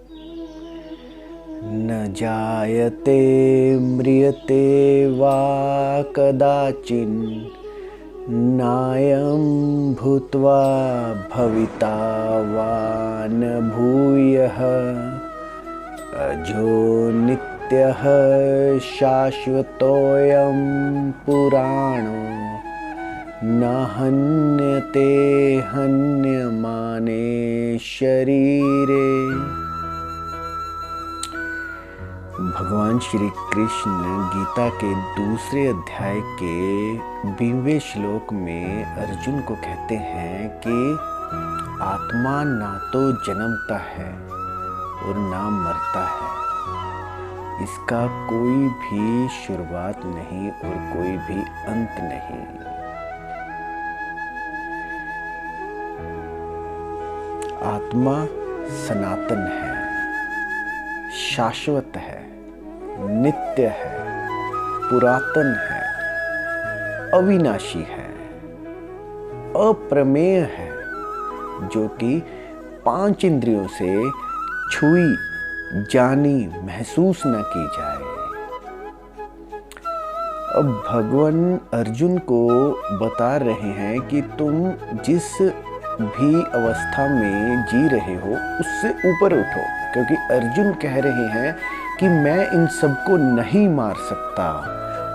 न जायते म्रियते वा कदाचिन् नायं भूत्वा भविता वा न भूयः अजो नित्यः शाश्वतोऽयं पुराणो न हन्यते हन्यमाने शरीरे। भगवान श्री कृष्ण गीता के दूसरे अध्याय के 20वें श्लोक में अर्जुन को कहते हैं कि आत्मा ना तो जन्मता है और ना मरता है, इसका कोई भी शुरुआत नहीं और कोई भी अंत नहीं। आत्मा सनातन है, शाश्वत है, नित्य है, पुरातन है, अविनाशी है, अप्रमेय है, जो कि 5 इंद्रियों से छुई जानी महसूस न की जाए। अब भगवान अर्जुन को बता रहे हैं कि तुम जिस भी अवस्था में जी रहे हो उससे ऊपर उठो, क्योंकि अर्जुन कह रहे हैं कि मैं इन सबको नहीं मार सकता।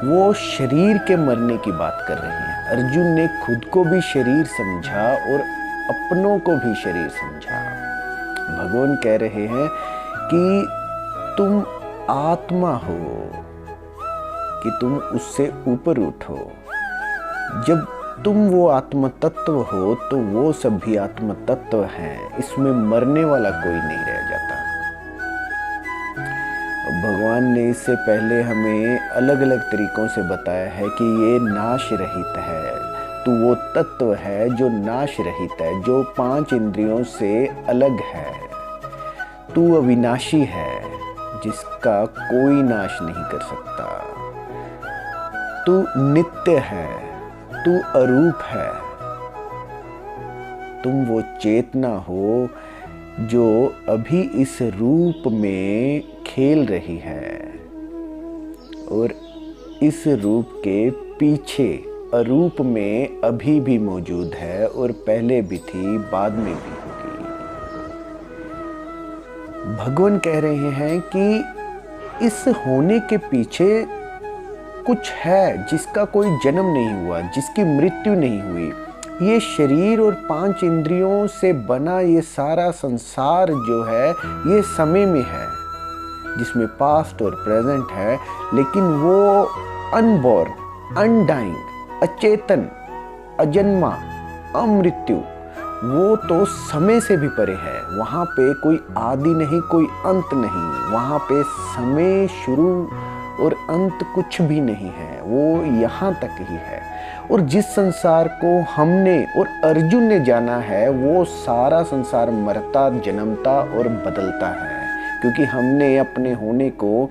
वो शरीर के मरने की बात कर रहे हैं। अर्जुन ने खुद को भी शरीर समझा और अपनों को भी शरीर समझा। भगवान कह रहे हैं कि तुम आत्मा हो, कि तुम उससे ऊपर उठो। जब तुम वो आत्म तत्व हो तो वो सभी आत्म तत्व हैं, इसमें मरने वाला कोई नहीं रह जाता। भगवान ने इससे पहले हमें अलग अलग तरीकों से बताया है कि ये नाश रहित है, तो वो तत्व है जो नाश रहित है, जो 5 इंद्रियों से अलग है। तू अविनाशी है, जिसका कोई नाश नहीं कर सकता। तू नित्य है, तू अरूप है। तुम वो चेतना हो जो अभी इस रूप में खेल रही है और इस रूप के पीछे अरूप में अभी भी मौजूद है और पहले भी थी, बाद में भी होगी। भगवान कह रहे हैं कि इस होने के पीछे कुछ है जिसका कोई जन्म नहीं हुआ, जिसकी मृत्यु नहीं हुई। ये शरीर और 5 इंद्रियों से बना ये सारा संसार जो है ये समय में है, जिसमें पास्ट और प्रेजेंट है, लेकिन वो अनबॉर्न, अनडाइंग, अचेतन, अजन्मा, अमृत्यु, वो तो समय से भी परे है। वहाँ पे कोई आदि नहीं, कोई अंत नहीं। वहाँ पे समय शुरू और अंत कुछ भी नहीं है, वो यहाँ तक ही है। और जिस संसार को हमने और अर्जुन ने जाना है, वो सारा संसार मरता, जन्मता और बदलता है, क्योंकि हमने अपने होने को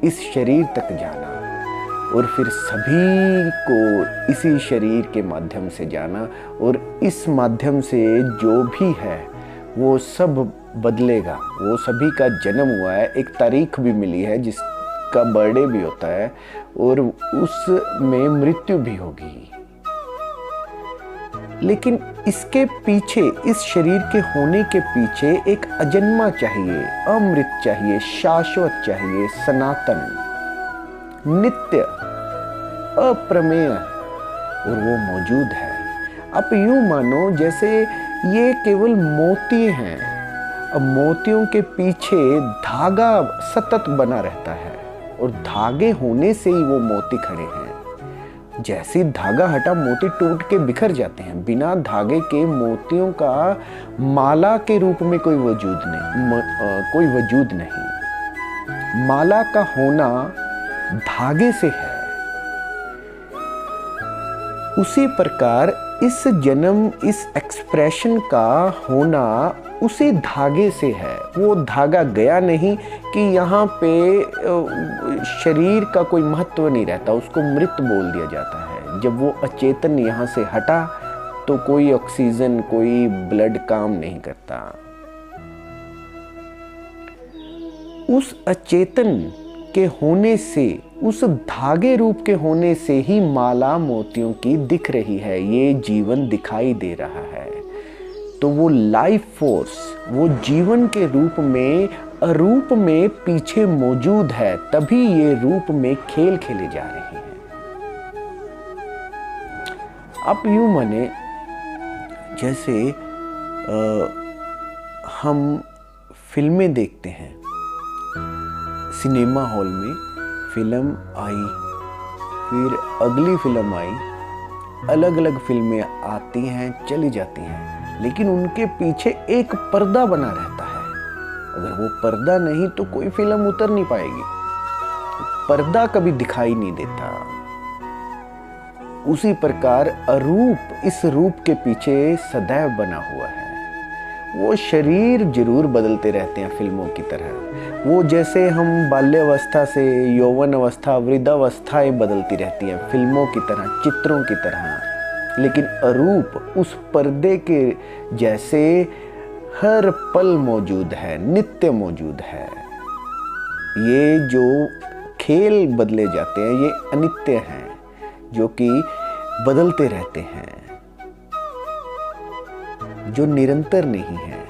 इस शरीर तक जाना और फिर सभी को इसी शरीर के माध्यम से जाना। और इस माध्यम से जो भी है वो सब बदलेगा। वो सभी का जन्म हुआ है, एक तारीख भी मिली है जिसका बर्थडे भी होता है और उसमें मृत्यु भी होगी। लेकिन इसके पीछे, इस शरीर के होने के पीछे एक अजन्मा चाहिए, अमृत चाहिए, शाश्वत चाहिए, सनातन, नित्य, अप्रमेय, और वो मौजूद है। आप यूं मानो जैसे ये केवल मोती हैं। अब मोतियों के पीछे धागा सतत बना रहता है और धागे होने से ही वो मोती खड़े हैं। जैसे धागा हटा, मोती टूट के बिखर जाते हैं। बिना धागे के मोतियों का माला के रूप में कोई वजूद नहीं। माला का होना धागे से है। उसी प्रकार इस जन्म, इस एक्सप्रेशन का होना उसी धागे से है। वो धागा गया नहीं कि यहाँ पे शरीर का कोई महत्व नहीं रहता, उसको मृत बोल दिया जाता है। जब वो अचेतन यहाँ से हटा तो कोई ऑक्सीजन, कोई ब्लड काम नहीं करता। उस अचेतन के होने से, उस धागे रूप के होने से ही माला मोतियों की दिख रही है, ये जीवन दिखाई दे रहा है। तो वो लाइफ फोर्स, वो जीवन के रूप में, अरूप में पीछे मौजूद है, तभी ये रूप में खेल खेले जा रहे हैं। आप यूं माने जैसे हम फिल्में देखते हैं, सिनेमा हॉल में फिल्म आई, फिर अगली फिल्म आई, अलग अलग फिल्में आती हैं, चली जाती हैं, लेकिन उनके पीछे एक पर्दा बना रहता है। अगर वो पर्दा नहीं तो कोई फिल्म उतर नहीं पाएगी। पर्दा कभी दिखाई नहीं देता। उसी प्रकार अरूप इस रूप के पीछे सदैव बना हुआ है। वो शरीर जरूर बदलते रहते हैं फिल्मों की तरह। वो जैसे हम बाल्यावस्था से यौवन अवस्था, वृद्धावस्थाएं बदलती रहती हैं फिल्मों की तरह, चित्रों की तरह, लेकिन अरूप उस पर्दे के जैसे हर पल मौजूद है, नित्य मौजूद है। ये जो खेल बदले जाते हैं ये अनित्य हैं, जो कि बदलते रहते हैं, जो निरंतर नहीं है।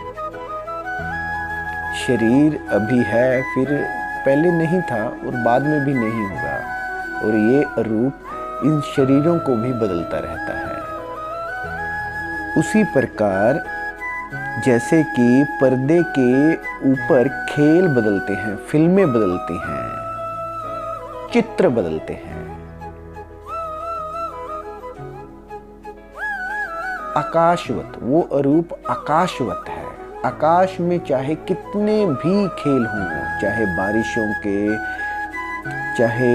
शरीर अभी है, फिर पहले नहीं था और बाद में भी नहीं होगा, और ये रूप इन शरीरों को भी बदलता रहता है। उसी प्रकार जैसे कि पर्दे के ऊपर खेल बदलते हैं, फिल्में बदलती हैं, चित्र बदलते हैं, आकाशवत, वो अरूप आकाशवत है। आकाश में चाहे कितने भी खेल हों, चाहे बारिशों के, चाहे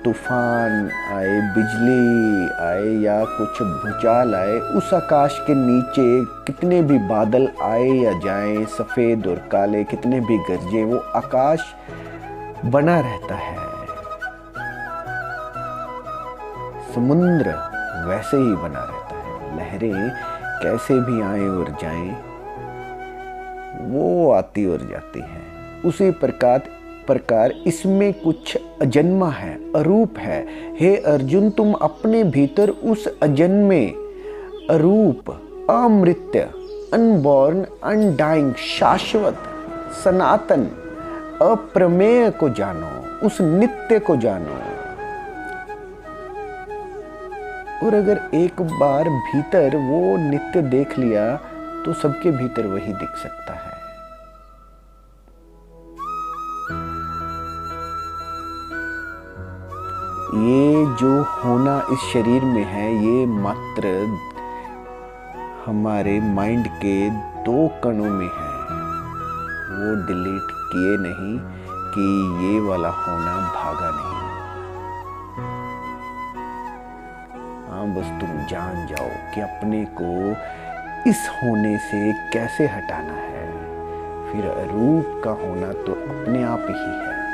तूफान आए, बिजली आए या कुछ भूचाल आए, उस आकाश के नीचे कितने भी बादल आए या जाएं, सफ़ेद और काले कितने भी गरजे, वो आकाश बना रहता है। समुद्र वैसे ही बना रहता है। लहरें कैसे भी आए और जाएं, वो आती और जाती हैं। उसी प्रकार इसमें कुछ अजन्मा है, अरूप है। हे अर्जुन, तुम अपने भीतर उस अजन्मे, अरूप, अमृत्य, अनबॉर्न, अनडाइंग, शाश्वत, सनातन, अप्रमेय को जानो, उस नित्य को जानो। और अगर एक बार भीतर वो नित्य देख लिया तो सबके भीतर वही दिख सकता है। ये जो होना इस शरीर में है, ये मात्र हमारे माइंड के 2 कणों में है। वो डिलीट किए नहीं कि ये वाला होना भागा नहीं। हाँ, बस तुम जान जाओ कि अपने को इस होने से कैसे हटाना है। फिर रूप का होना तो अपने आप ही है।